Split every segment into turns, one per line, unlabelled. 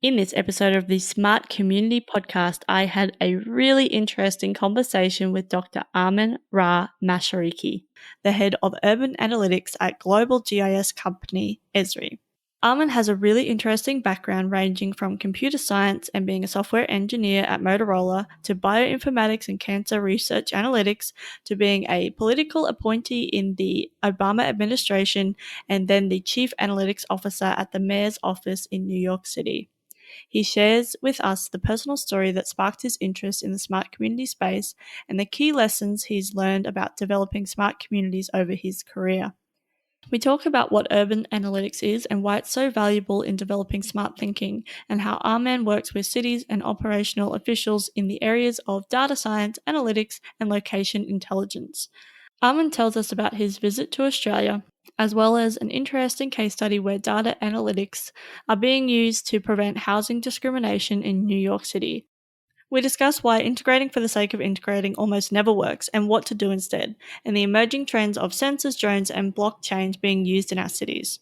In this episode of the Smart Community Podcast, I had a really interesting conversation with Dr. Armin Ra Mashariki, the head of urban analytics at global GIS company Esri. Armin has a really interesting background ranging from computer science and being a software engineer at Motorola to bioinformatics and cancer research analytics to being a political appointee in the Obama administration and then the chief analytics officer at the mayor's office in New York City. He shares with us the personal story that sparked his interest in the smart community space and the key lessons he's learned about developing smart communities over his career. We talk about what urban analytics is and why it's so valuable in developing smart thinking, and how Armin works with cities and operational officials in the areas of data science, analytics, and location intelligence. Armin tells us about his visit to Australia, as well as an interesting case study where data analytics are being used to prevent housing discrimination in New York City. We discuss why integrating for the sake of integrating almost never works and what to do instead, and the emerging trends of sensors, drones, and blockchains being used in our cities.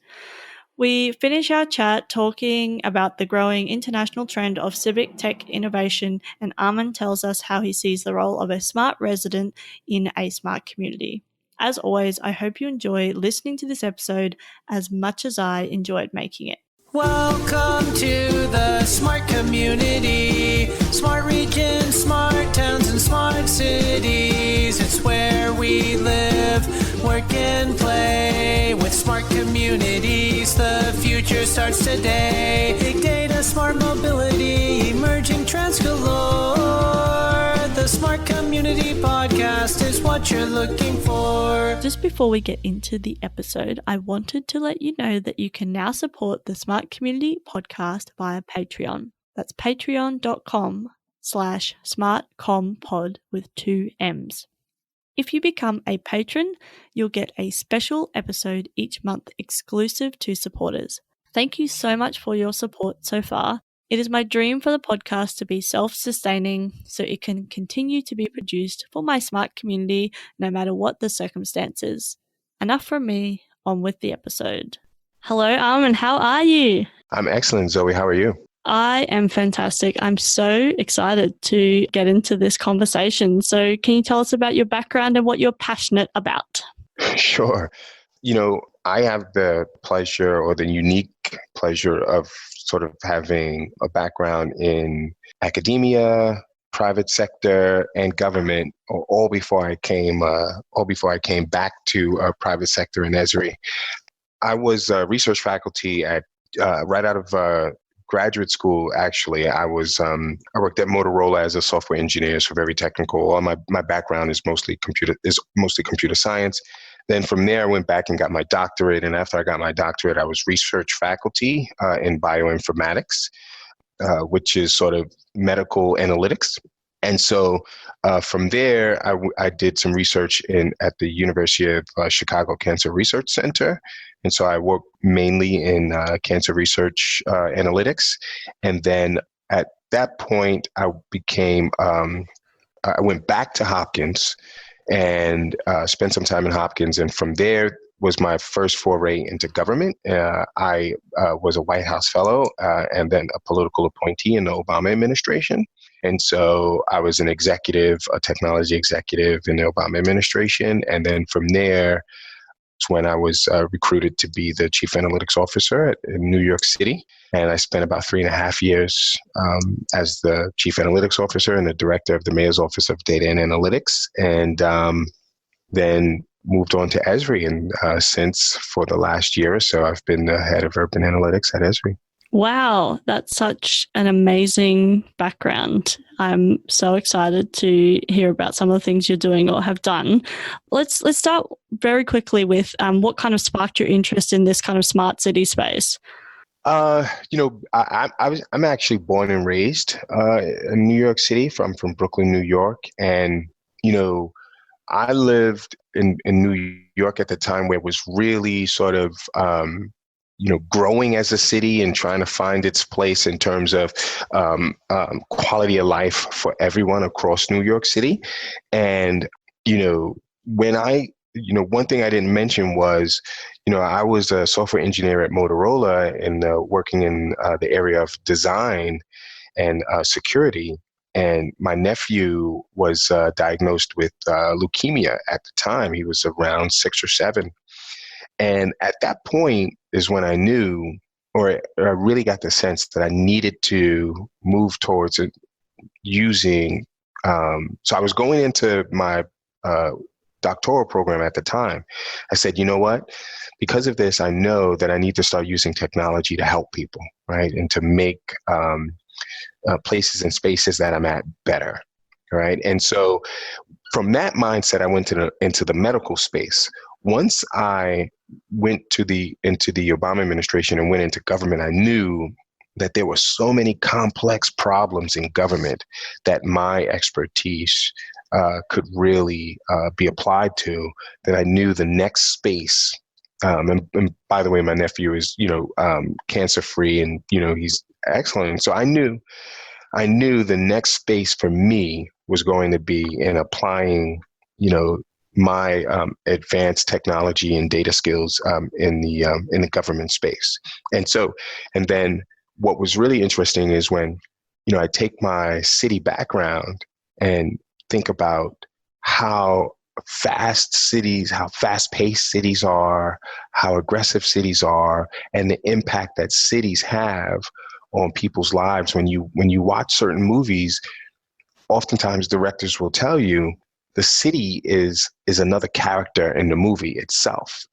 We finish our chat talking about the growing international trend of civic tech innovation, and Armin tells us how he sees the role of a smart resident in a smart community. As always, I hope you enjoy listening to this episode as much as I enjoyed making it.
Welcome to the smart community, smart regions, smart towns, and smart cities. It's where we live, work, and play. With smart communities, the future starts today. Big data, smart mobility, emerging trends galore. The Smart Community Podcast is what you're looking for.
Just before we get into the episode, I wanted to let you know that you can now support the Smart Community Podcast via Patreon. That's patreon.com/smartcompod with 2 M's. If you become a patron, you'll get a special episode each month exclusive to supporters. Thank you so much for your support so far. It is my dream for the podcast to be self-sustaining so it can continue to be produced for my smart community no matter what the circumstances. Enough from me, on with the episode. Hello, Armin, how are you?
I'm excellent, Zoe. How are you?
I am fantastic. I'm so excited to get into this conversation. So can you tell us about your background and what you're passionate about?
Sure. I have the pleasure or the unique pleasure of sort of having a background in academia, private sector, and government, all before I came back to private sector in Esri. I was a research faculty at right out of graduate school. Actually, I worked at Motorola as a software engineer, so very technical. All my background is mostly computer science. Then from there, I went back and got my doctorate. And after I got my doctorate, I was research faculty in bioinformatics, which is sort of medical analytics. And so from there, I did some research at the University of Chicago Cancer Research Center. And so I worked mainly in cancer research analytics. And then at that point, I went back to Hopkins and spent some time in Hopkins. And from there was my first foray into government. I was a White House fellow and then a political appointee in the Obama administration. And so I was a technology executive in the Obama administration. And then from there, when I was recruited to be the chief analytics officer in New York City. And I spent about 3.5 years as the chief analytics officer and the director of the mayor's office of data and analytics. And then moved on to Esri. And since for the last year or so, I've been the head of urban analytics at Esri.
Wow, that's such an amazing background. I'm so excited to hear about some of the things you're doing or have done. Let's start very quickly with what kind of sparked your interest in this kind of smart city space?
I'm actually born and raised in New York City. I'm from Brooklyn, New York. And, I lived in New York at the time where it was really sort of growing as a city and trying to find its place in terms of quality of life for everyone across New York City. And, when I one thing I didn't mention was, I was a software engineer at Motorola and working in the area of design and security. And my nephew was diagnosed with leukemia at the time. He was around 6 or 7. And at that point is when I knew, or I really got the sense that I needed to move towards using. So I was going into my doctoral program at the time. I said, you know what? Because of this, I know that I need to start using technology to help people, right? And to make places and spaces that I'm at better, right? And so from that mindset, I went into the medical space. Once I went into the Obama administration and went into government, I knew that there were so many complex problems in government that my expertise could really be applied to, that I knew the next space. And by the way, my nephew is, cancer-free, and, he's excellent. So I knew the next space for me was going to be in applying, my advanced technology and data skills in the government space. And then what was really interesting is when, I take my city background and think about how fast-paced cities are, how aggressive cities are, and the impact that cities have on people's lives. When you watch certain movies, oftentimes directors will tell you the city is another character in the movie itself.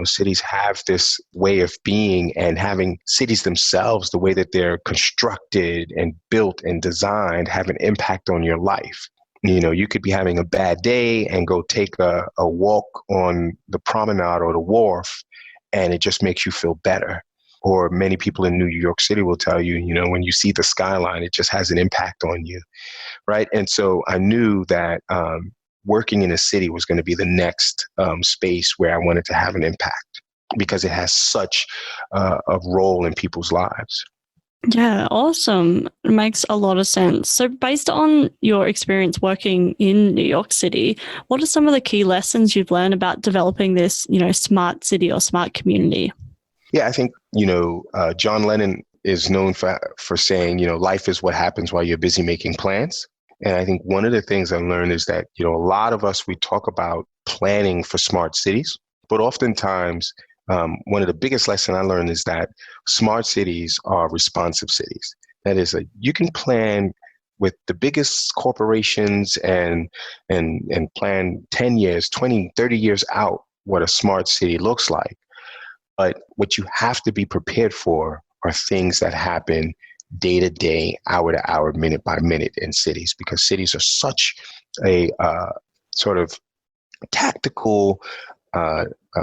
Cities have this way of being, and having cities themselves, the way that they're constructed and built and designed, have an impact on your life. You could be having a bad day and go take a walk on the promenade or the wharf, and it just makes you feel better. Or many people in New York City will tell you, when you see the skyline, it just has an impact on you, right? And so I knew that working in a city was going to be the next space where I wanted to have an impact, because it has such a role in people's lives.
Yeah, awesome. It makes a lot of sense. So based on your experience working in New York City, what are some of the key lessons you've learned about developing this, smart city or smart community?
Yeah, I think, John Lennon is known for saying, life is what happens while you're busy making plans. And I think one of the things I learned is that, a lot of us, we talk about planning for smart cities, but oftentimes one of the biggest lessons I learned is that smart cities are responsive cities. That is, you can plan with the biggest corporations and plan 10 years, 20, 30 years out what a smart city looks like. But what you have to be prepared for are things that happen day to day, hour to hour, minute by minute in cities, because cities are such a sort of tactical,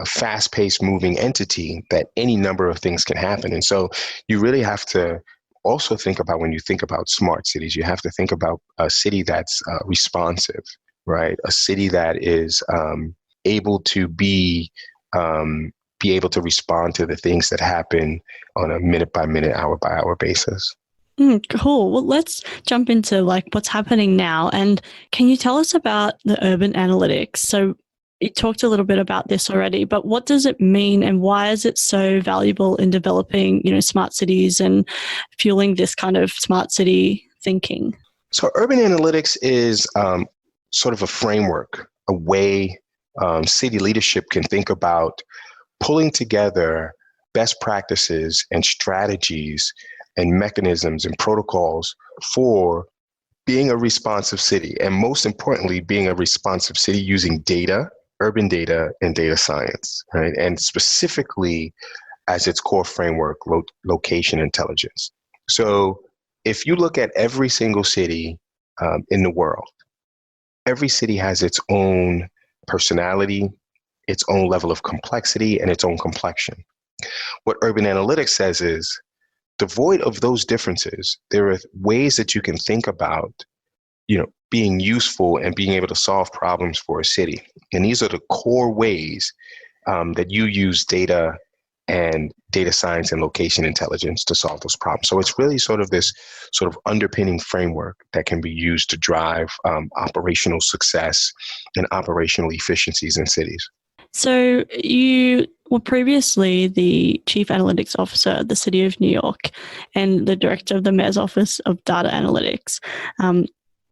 fast-paced moving entity that any number of things can happen. And so you really have to also think about, when you think about smart cities, you have to think about a city that's responsive, right? A city that is able to be able to respond to the things that happen on a minute by minute, hour by hour basis.
Cool. Well, let's jump into what's happening now. And can you tell us about the urban analytics? So you talked a little bit about this already, but what does it mean, and why is it so valuable in developing, smart cities and fueling this kind of smart city thinking?
So urban analytics is sort of a framework, a way city leadership can think about pulling together best practices and strategies and mechanisms and protocols for being a responsive city. And most importantly, being a responsive city using data, urban data, and data science, right? And specifically as its core framework, location intelligence. So if you look at every single city in the world, every city has its own personality, its own level of complexity, and its own complexion. What urban analytics says is, devoid of those differences, there are ways that you can think about, being useful and being able to solve problems for a city. And these are the core ways that you use data and data science and location intelligence to solve those problems. So it's really sort of this sort of underpinning framework that can be used to drive operational success and operational efficiencies in cities.
So you were previously the Chief Analytics Officer at the City of New York and the Director of the Mayor's Office of Data Analytics.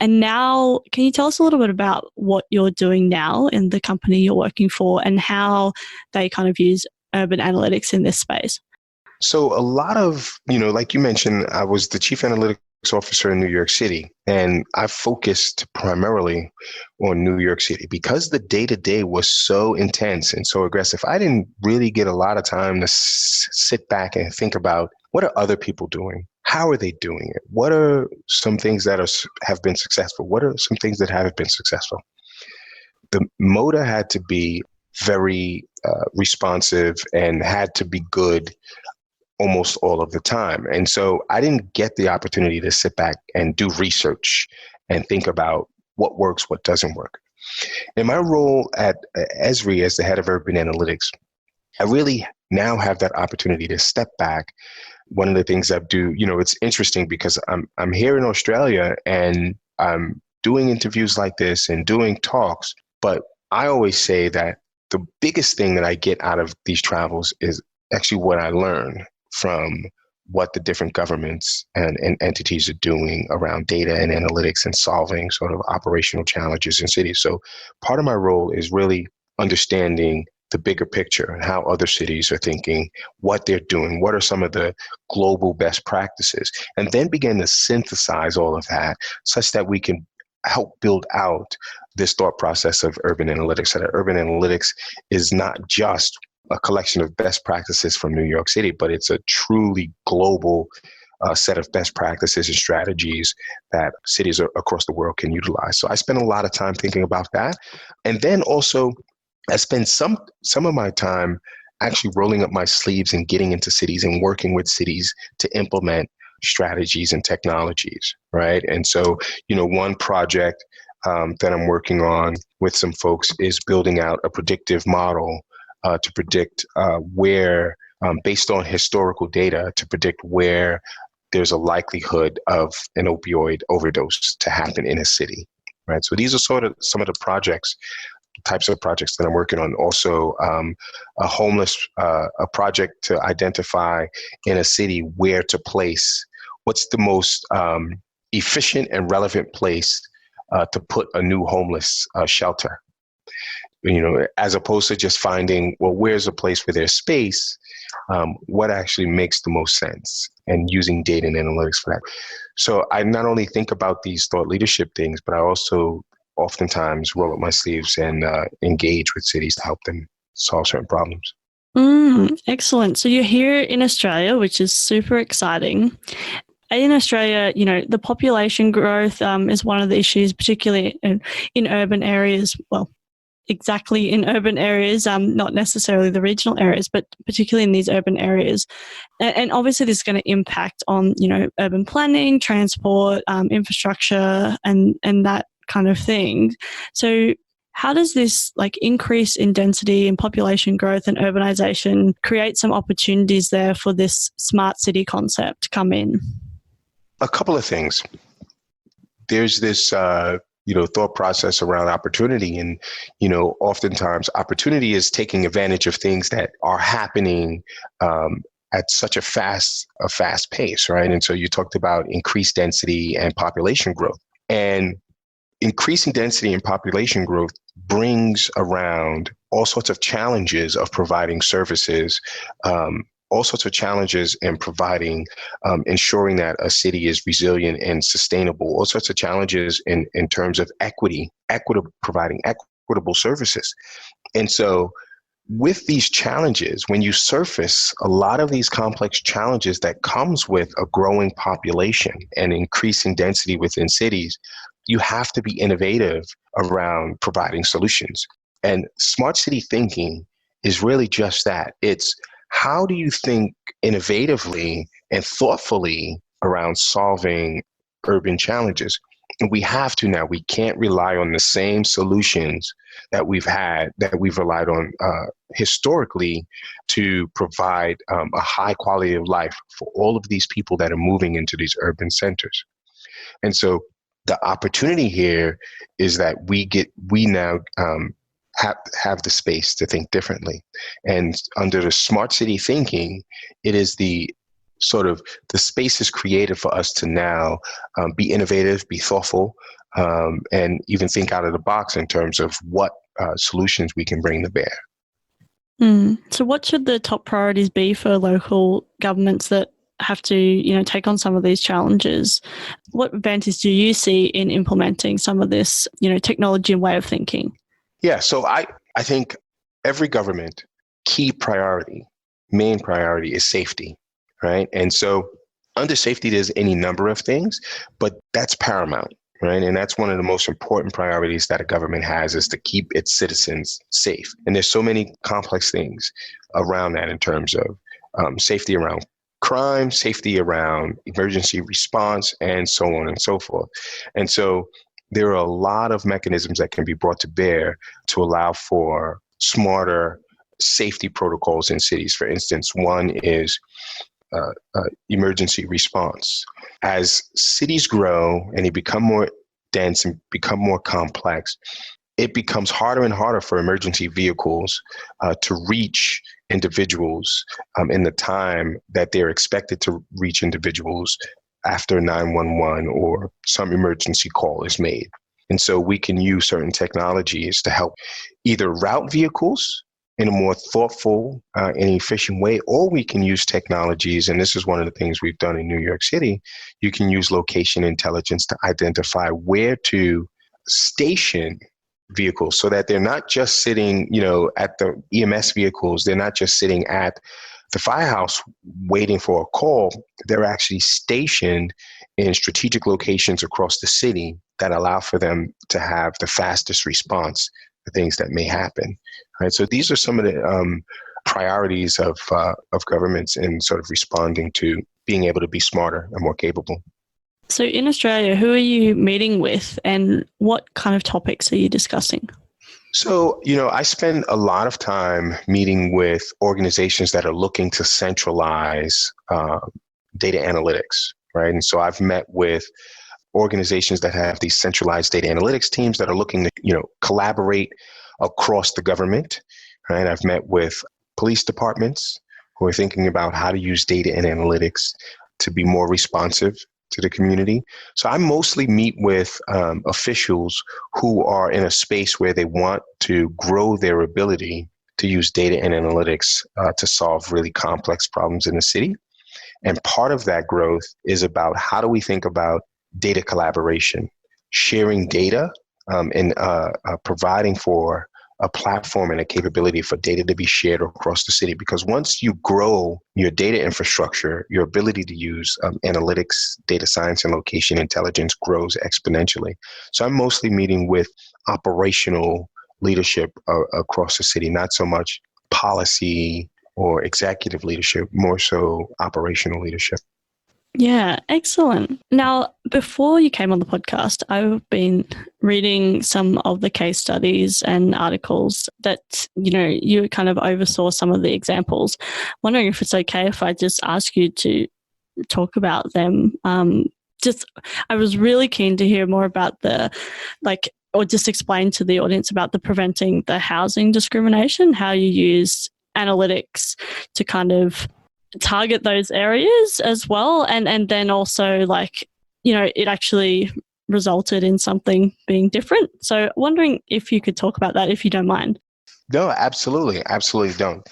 And now, can you tell us a little bit about what you're doing now in the company you're working for and how they kind of use urban analytics in this space?
So a lot of, like you mentioned, I was the chief analytics officer in New York City, and I focused primarily on New York City because the day-to-day was so intense and so aggressive. I didn't really get a lot of time to sit back and think about what are other people doing? How are they doing it? What are some things that have been successful? What are some things that haven't been successful? The MODA had to be very responsive and had to be good almost all of the time. And so I didn't get the opportunity to sit back and do research and think about what works, what doesn't work. In my role at Esri as the head of urban analytics, I really now have that opportunity to step back. One of the things I do, it's interesting because I'm here in Australia and I'm doing interviews like this and doing talks, but I always say that the biggest thing that I get out of these travels is actually what I learn from what the different governments and entities are doing around data and analytics and solving sort of operational challenges in cities. So part of my role is really understanding the bigger picture and how other cities are thinking, what they're doing, what are some of the global best practices, and then begin to synthesize all of that such that we can help build out this thought process of urban analytics. So that urban analytics is not just a collection of best practices from New York City, but it's a truly global set of best practices and strategies that cities across the world can utilize. So I spend a lot of time thinking about that. And then also I spend some of my time actually rolling up my sleeves and getting into cities and working with cities to implement strategies and technologies, right? And so, one project that I'm working on with some folks is building out a predictive model to predict where, based on historical data, to predict where there's a likelihood of an opioid overdose to happen in a city, right? So these are sort of some of the types of projects that I'm working on. Also, a project to identify in a city where to place, what's the most efficient and relevant place to put a new homeless shelter. As opposed to just finding, well, where's a place where there's space, what actually makes the most sense, and using data and analytics for that. So I not only think about these thought leadership things, but I also oftentimes roll up my sleeves and engage with cities to help them solve certain problems.
Excellent. So you're here in Australia, which is super exciting. In Australia, the population growth is one of the issues, particularly in urban areas. Well, exactly in urban areas, not necessarily the regional areas, but particularly in these urban areas. And obviously this is going to impact on, urban planning, transport, infrastructure, and that kind of thing. So how does this increase in density and population growth and urbanization create some opportunities there for this smart city concept to come in?
A couple of things. There's this thought process around opportunity. And, oftentimes opportunity is taking advantage of things that are happening at such a fast pace, right? And so you talked about increased density and population growth. And increasing density and population growth brings around all sorts of challenges of providing services, all sorts of challenges in providing, ensuring that a city is resilient and sustainable, all sorts of challenges in terms of providing equitable services. And so with these challenges, when you surface a lot of these complex challenges that comes with a growing population and increasing density within cities, you have to be innovative around providing solutions. And smart city thinking is really just that. It's how do you think innovatively and thoughtfully around solving urban challenges? And we have to now. We can't rely on the same solutions that we've relied on historically to provide a high quality of life for all of these people that are moving into these urban centers. And so the opportunity here is that we now have the space to think differently. And under the smart city thinking, it is the sort of the space is created for us to now be innovative, be thoughtful, and even think out of the box in terms of what solutions we can bring to bear.
So what should the top priorities be for local governments that have to, take on some of these challenges? What advantage do you see in implementing some of this, technology and way of thinking?
Yeah, so I think every government main priority is safety, right? And so under safety, there's any number of things, but that's paramount, right? And that's one of the most important priorities that a government has, is to keep its citizens safe. And there's so many complex things around that in terms of safety around crime, safety around emergency response, and so on and so forth. And so there are a lot of mechanisms that can be brought to bear to allow for smarter safety protocols in cities. For instance, one is emergency response. As cities grow and they become more dense and become more complex, it becomes harder and harder for emergency vehicles to reach individuals in the time that they're expected to reach individuals after 911 or some emergency call is made. And so we can use certain technologies to help either route vehicles in a more thoughtful and efficient way, or we can use technologies, and this is one of the things we've done in New York City. You can use location intelligence to identify where to station vehicles so that they're not just sitting, at the EMS vehicles, they're not just sitting at the firehouse waiting for a call. They're actually stationed in strategic locations across the city that allow for them to have the fastest response to things that may happen. Right. So these are some of the priorities of governments in sort of responding to being able to be smarter and more capable.
So in Australia, who are you meeting with and what kind of topics are you discussing?
So, I spend a lot of time meeting with organizations that are looking to centralize data analytics, right? And so I've met with organizations that have these centralized data analytics teams that are looking to, collaborate across the government, right? I've met with police departments who are thinking about how to use data and analytics to be more responsive to the community. So I mostly meet with officials who are in a space where they want to grow their ability to use data and analytics to solve really complex problems in the city. And part of that growth is about how do we think about data collaboration, sharing data, and providing for a platform and a capability for data to be shared across the city. Because once you grow your data infrastructure, your ability to use analytics, data science, and location intelligence grows exponentially. So I'm mostly meeting with operational leadership across the city, not so much policy or executive leadership, more so operational leadership.
Yeah, excellent. Now, before you came on the podcast, I've been reading some of the case studies and articles that, you kind of oversaw some of the examples. Wondering if it's okay if I just ask you to talk about them. I was really keen to hear more about or just explain to the audience about the preventing the housing discrimination, how you use analytics to kind of target those areas as well. And then also it actually resulted in something being different. So wondering if you could talk about that, if you don't mind.
No, absolutely. Absolutely don't.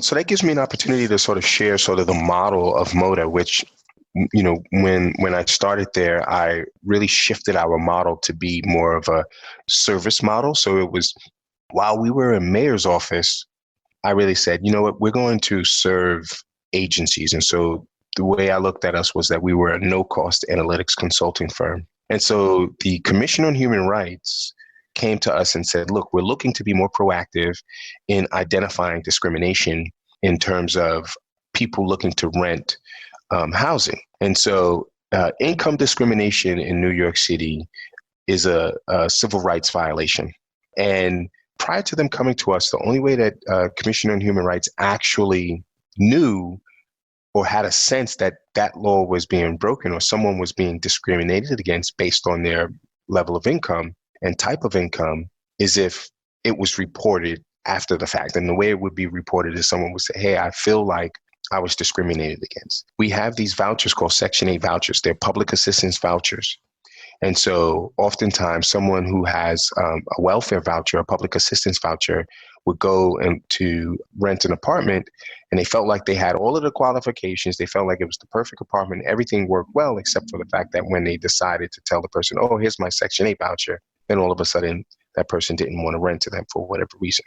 So that gives me an opportunity to sort of share sort of the model of MODA, which, when I started there, I really shifted our model to be more of a service model. So it was while we were in mayor's office, I really said, you know what, we're going to serve agencies. And so the way I looked at us was that we were a no-cost analytics consulting firm. And so the Commission on Human Rights came to us and said, look, we're looking to be more proactive in identifying discrimination in terms of people looking to rent housing. And so income discrimination in New York City is a civil rights violation. And prior to them coming to us, the only way that Commission on Human Rights actually knew or had a sense that that law was being broken or someone was being discriminated against based on their level of income and type of income is if it was reported after the fact. And the way it would be reported is someone would say, hey, I feel like I was discriminated against. We have these vouchers called Section 8 vouchers. They're public assistance vouchers. And so oftentimes someone who has a welfare voucher, a public assistance voucher, would go and to rent an apartment, and they felt like they had all of the qualifications. They felt like it was the perfect apartment. Everything worked well, except for the fact that when they decided to tell the person, oh, here's my Section 8 voucher, then all of a sudden that person didn't want to rent to them for whatever reason.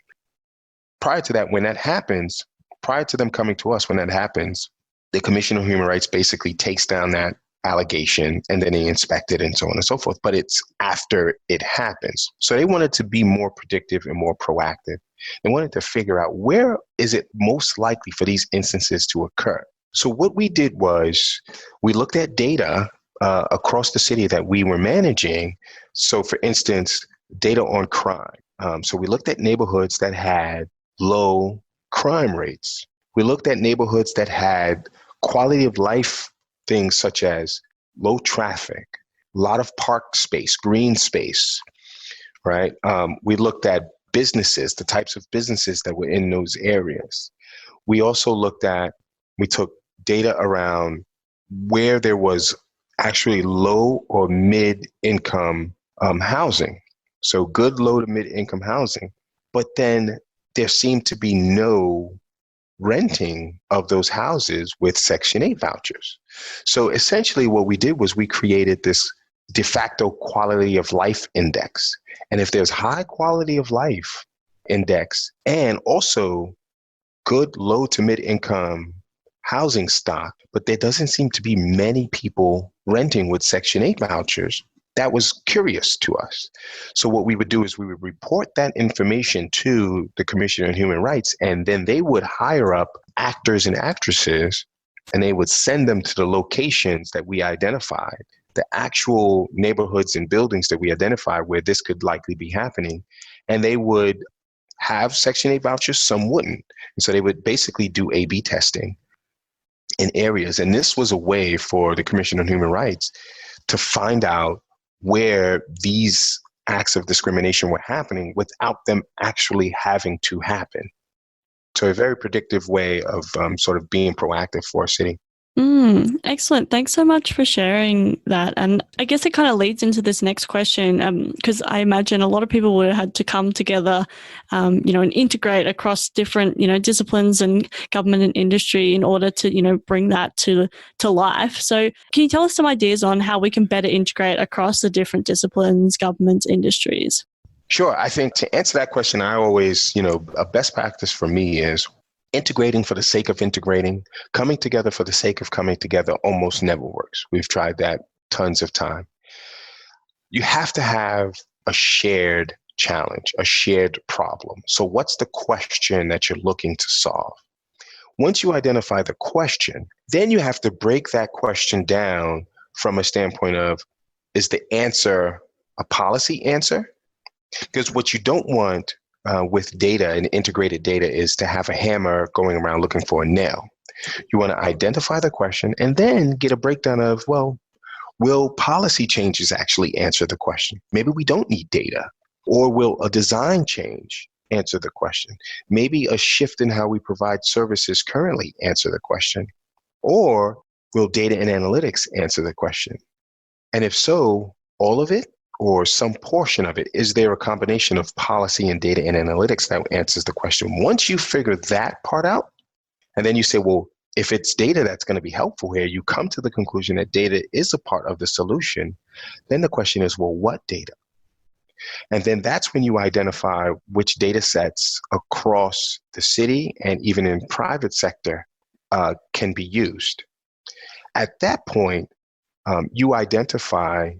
Prior to that, when that happens, prior to them coming to us, when that happens, the Commission on Human Rights basically takes down that allegation and then they inspect it and so on and so forth. But it's after it happens. So they wanted to be more predictive and more proactive. They wanted to figure out where is it most likely for these instances to occur. So what we did was we looked at data across the city that we were managing. So for instance, data on crime. So we looked at neighborhoods that had low crime rates. We looked at neighborhoods that had quality of life things such as low traffic, a lot of park space, green space, right? We looked at businesses, the types of businesses that were in those areas. We also we took data around where there was actually low or mid-income housing. So good low to mid-income housing, but then there seemed to be no renting of those houses with Section 8 vouchers. So essentially what we did was we created this de facto quality of life index. And if there's high quality of life index and also good low to mid income housing stock, but there doesn't seem to be many people renting with Section 8 vouchers, that was curious to us. So what we would do is we would report that information to the Commission on Human Rights, and then they would hire up actors and actresses, and they would send them to the locations that we identified, the actual neighborhoods and buildings that we identified where this could likely be happening. And they would have Section 8 vouchers, some wouldn't. And so they would basically do A/B testing in areas. And this was a way for the Commission on Human Rights to find out where these acts of discrimination were happening without them actually having to happen. So a very predictive way of sort of being proactive for a city.
Excellent. Thanks so much for sharing that. And I guess it kind of leads into this next question, because I imagine a lot of people would have had to come together, and integrate across different, disciplines and government and industry in order to, bring that to life. So can you tell us some ideas on how we can better integrate across the different disciplines, governments, industries?
Sure. I think to answer that question, I always, a best practice for me is integrating for the sake of integrating. Coming together for the sake of coming together almost never works. We've tried that tons of time. You have to have a shared challenge, a shared problem. So what's the question that you're looking to solve? Once you identify the question, then you have to break that question down from a standpoint of, is the answer a policy answer? Because what you don't want with data and integrated data is to have a hammer going around looking for a nail. You want to identify the question and then get a breakdown of, well, will policy changes actually answer the question? Maybe we don't need data. Or will a design change answer the question? Maybe a shift in how we provide services currently answer the question. Or will data and analytics answer the question? And if so, all of it? Or some portion of it? Is there a combination of policy and data and analytics that answers the question? Once you figure that part out, and then you say, well, if it's data that's going to be helpful here, you come to the conclusion that data is a part of the solution, then the question is, well, what data? And then that's when you identify which data sets across the city and even in private sector can be used. At that point, you identify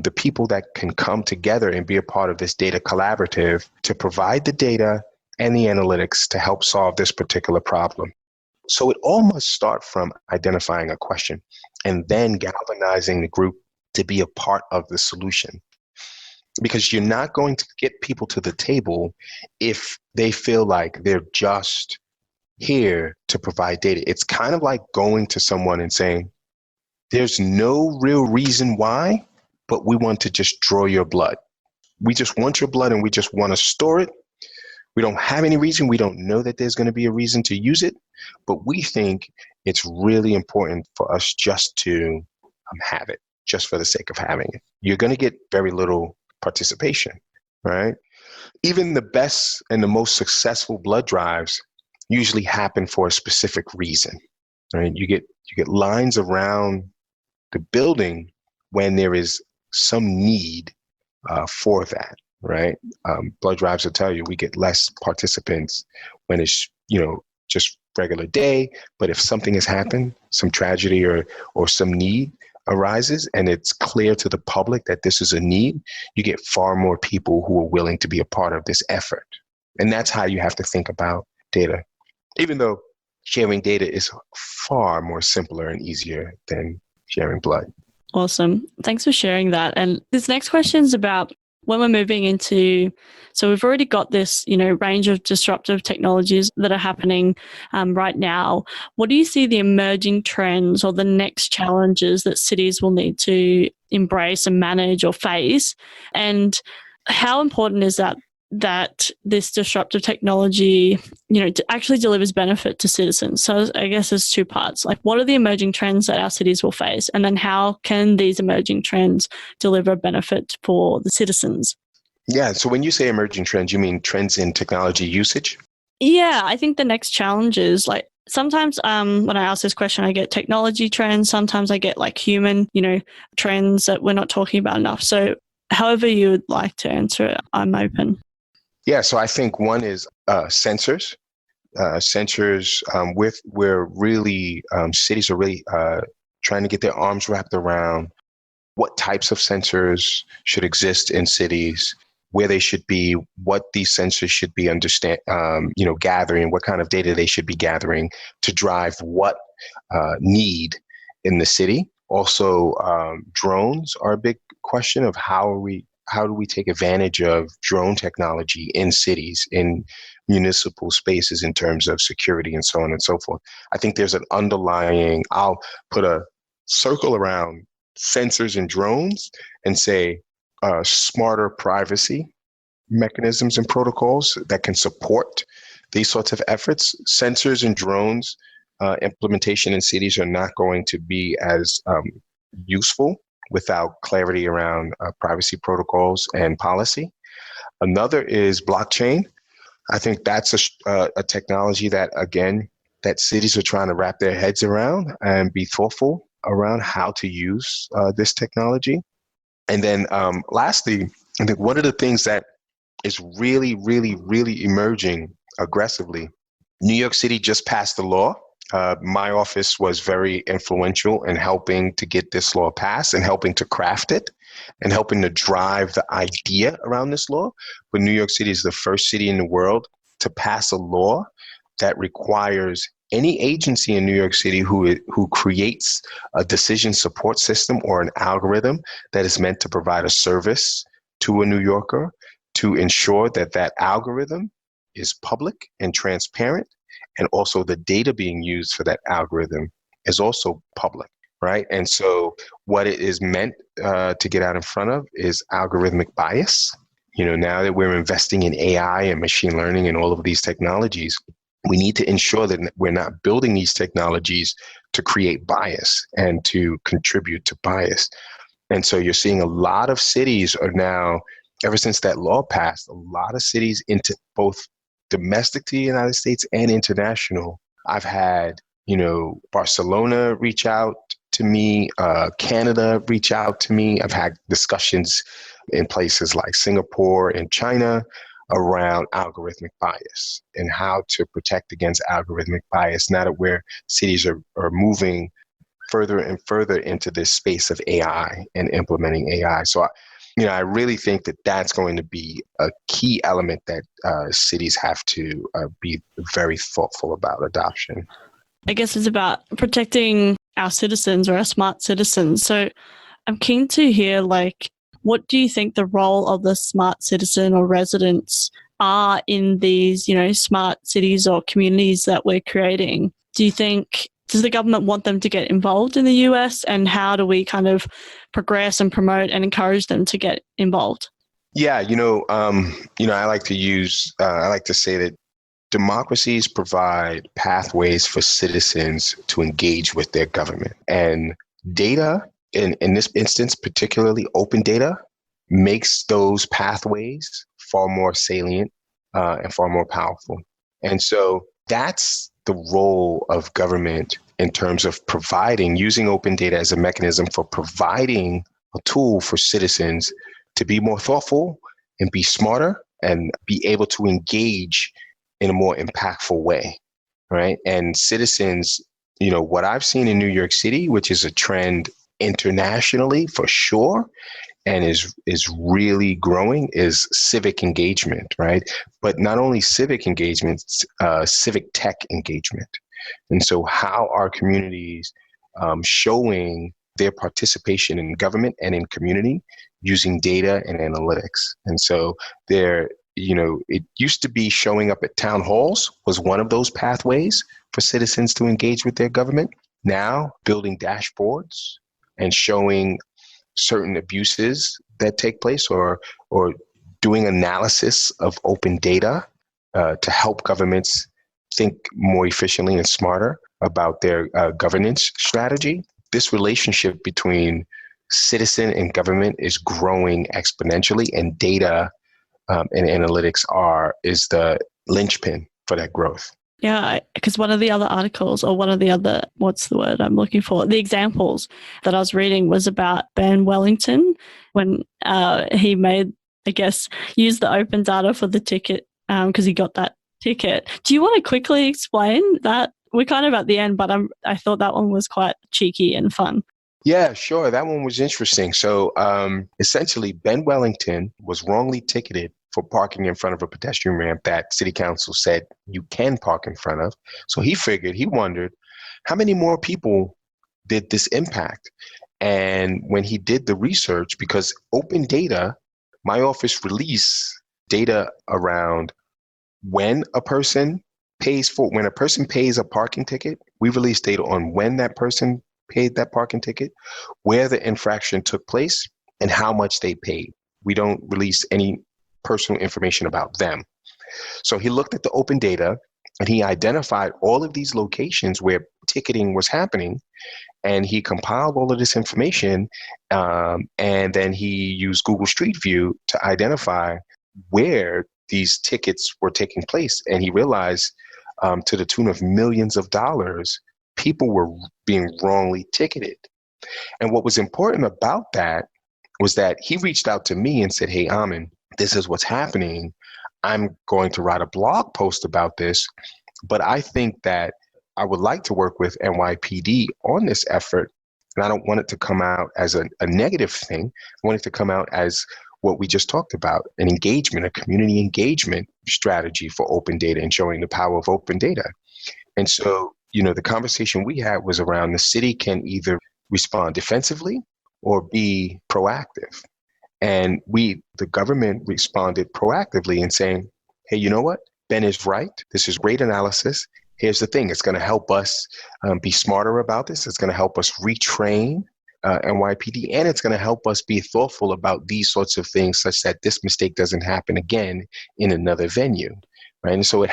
the people that can come together and be a part of this data collaborative to provide the data and the analytics to help solve this particular problem. So it all must start from identifying a question and then galvanizing the group to be a part of the solution. Because you're not going to get people to the table if they feel like they're just here to provide data. It's kind of like going to someone and saying, there's no real reason why, but we want to just draw your blood. We just want your blood and we just want to store it. We don't have any reason. We don't know that there's going to be a reason to use it, but we think it's really important for us just to have it, just for the sake of having it. You're going to get very little participation, right? Even the best and the most successful blood drives usually happen for a specific reason, right? You get lines around the building when there is some need for that, right? Blood drives will tell you we get less participants when it's, just regular day. But if something has happened, some tragedy or some need arises, and it's clear to the public that this is a need, you get far more people who are willing to be a part of this effort. And that's how you have to think about data, even though sharing data is far more simpler and easier than sharing blood.
Awesome. Thanks for sharing that. And this next question is about when we're moving into, so we've already got this, range of disruptive technologies that are happening right now. What do you see the emerging trends or the next challenges that cities will need to embrace and manage or face? And how important is that this disruptive technology, actually delivers benefit to citizens? So I guess there's two parts. Like, what are the emerging trends that our cities will face? And then how can these emerging trends deliver benefit for the citizens?
Yeah. So when you say emerging trends, you mean trends in technology usage?
Yeah, I think the next challenge is like, sometimes when I ask this question, I get technology trends. Sometimes I get like human, trends that we're not talking about enough. So however you would like to answer it, I'm open.
Yeah, so I think one is sensors. Where really cities are really trying to get their arms wrapped around what types of sensors should exist in cities, where they should be, what these sensors should be gathering, what kind of data they should be gathering to drive what need in the city. Also, drones are a big question of how do we take advantage of drone technology in cities, in municipal spaces in terms of security and so on and so forth. I think there's an underlying, I'll put a circle around sensors and drones and say smarter privacy mechanisms and protocols that can support these sorts of efforts. Sensors and drones implementation in cities are not going to be as useful without clarity around privacy protocols and policy. Another is blockchain. I think that's a technology that, again, that cities are trying to wrap their heads around and be thoughtful around how to use this technology. And then lastly, I think one of the things that is really, really, really emerging aggressively, New York City just passed a law. My office was very influential in helping to get this law passed and helping to craft it and helping to drive the idea around this law. But New York City is the first city in the world to pass a law that requires any agency in New York City who creates a decision support system or an algorithm that is meant to provide a service to a New Yorker to ensure that that algorithm is public and transparent, and also the data being used for that algorithm is also public, right? And so what it is meant to get out in front of is algorithmic bias. Now that we're investing in AI and machine learning and all of these technologies, we need to ensure that we're not building these technologies to create bias and to contribute to bias. And so you're seeing a lot of cities are now, ever since that law passed, a lot of cities into both domestic to the United States and international. I've had, Barcelona reach out to me, Canada reach out to me. I've had discussions in places like Singapore and China around algorithmic bias and how to protect against algorithmic bias now that cities are moving further and further into this space of AI and implementing AI. So I really think that that's going to be a key element that cities have to be very thoughtful about adoption.
I guess it's about protecting our citizens or our smart citizens. So I'm keen to hear, what do you think the role of the smart citizen or residents are in these, smart cities or communities that we're creating? Does the government want them to get involved in the US, and how do we kind of progress and promote and encourage them to get involved?
Yeah, I like to say that democracies provide pathways for citizens to engage with their government. And data, in this instance, particularly open data, makes those pathways far more salient and far more powerful. And so that's the role of government in terms of using open data as a mechanism for providing a tool for citizens to be more thoughtful and be smarter and be able to engage in a more impactful way, right? And citizens, what I've seen in New York City, which is a trend internationally for sure, and is really growing, is civic engagement, right? But not only civic engagement, civic tech engagement. And so how are communities showing their participation in government and in community using data and analytics? And so it used to be showing up at town halls was one of those pathways for citizens to engage with their government. Now, building dashboards and showing certain abuses that take place or doing analysis of open data to help governments think more efficiently and smarter about their governance strategy. This relationship between citizen and government is growing exponentially, and data and analytics is the linchpin for that growth.
Yeah, because one of the other articles, or one of the other, what's the word I'm looking for? The examples that I was reading was about Ben Wellington when he made, I guess, use the open data for the ticket because he got that ticket. Do you want to quickly explain that? We're kind of at the end, but I thought that one was quite cheeky and fun.
Yeah, sure. That one was interesting. So essentially, Ben Wellington was wrongly ticketed for parking in front of a pedestrian ramp that city council said you can park in front of. So he wondered, how many more people did this impact? And when he did the research, because open data, my office released data around when a person pays a parking ticket, we release data on when that person paid that parking ticket, where the infraction took place, and how much they paid. We don't release any personal information about them. So he looked at the open data and he identified all of these locations where ticketing was happening, and he compiled all of this information, and then he used Google Street View to identify where these tickets were taking place. And he realized to the tune of millions of dollars, people were being wrongly ticketed. And what was important about that was that he reached out to me and said, hey, Amin, this is what's happening. I'm going to write a blog post about this, but I think that I would like to work with NYPD on this effort. And I don't want it to come out as a negative thing. I want it to come out as what we just talked about, an engagement, a community engagement strategy for open data and showing the power of open data. And so, the conversation we had was around the city can either respond defensively or be proactive. And the government responded proactively in saying, hey, you know what? Ben is right. This is great analysis. Here's the thing. It's going to help us be smarter about this. It's going to help us retrain NYPD, and it's going to help us be thoughtful about these sorts of things such that this mistake doesn't happen again in another venue, right? And so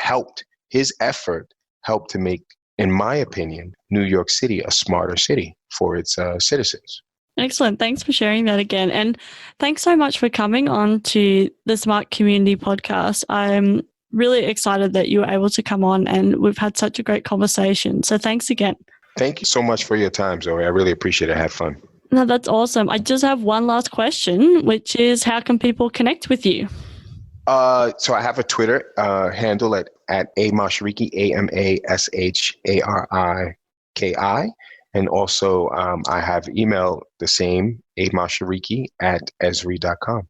his effort helped to make, in my opinion, New York City a smarter city for its citizens.
Excellent. Thanks for sharing that again. And thanks so much for coming on to the Smart Community podcast. I'm really excited that you were able to come on, and we've had such a great conversation. So thanks again.
Thank you so much for your time, Zoe. I really appreciate it. I had fun.
No, that's awesome. I just have one last question, which is how can people connect with you?
So I have a Twitter handle at Mashariki, AMASHARIKI. And also I have email the same, amashariki@esri.com.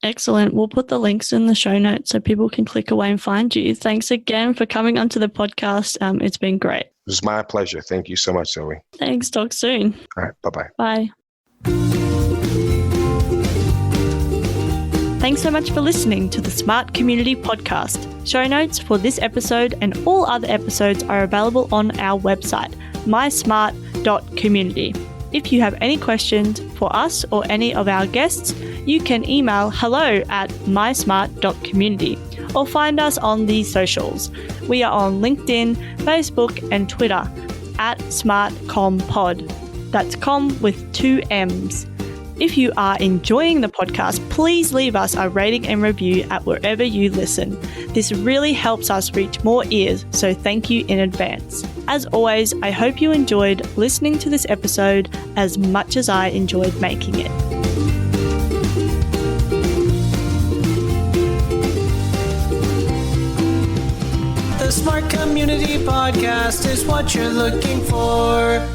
Excellent. We'll put the links in the show notes so people can click away and find you. Thanks again for coming onto the podcast. It's been great.
It was my pleasure. Thank you so much, Zoe.
Thanks. Talk soon.
All right. Bye-bye.
Bye. Thanks so much for listening to the Smart Community Podcast. Show notes for this episode and all other episodes are available on our website, mysmart.community. If you have any questions for us or any of our guests, you can email hello@mysmart.community or find us on the socials. We are on LinkedIn, Facebook, and Twitter @SmartComPod. That's com with 2 M's. If you are enjoying the podcast, please leave us a rating and review at wherever you listen. This really helps us reach more ears, so thank you in advance. As always, I hope you enjoyed listening to this episode as much as I enjoyed making it.
The Smart Community Podcast is what you're looking for.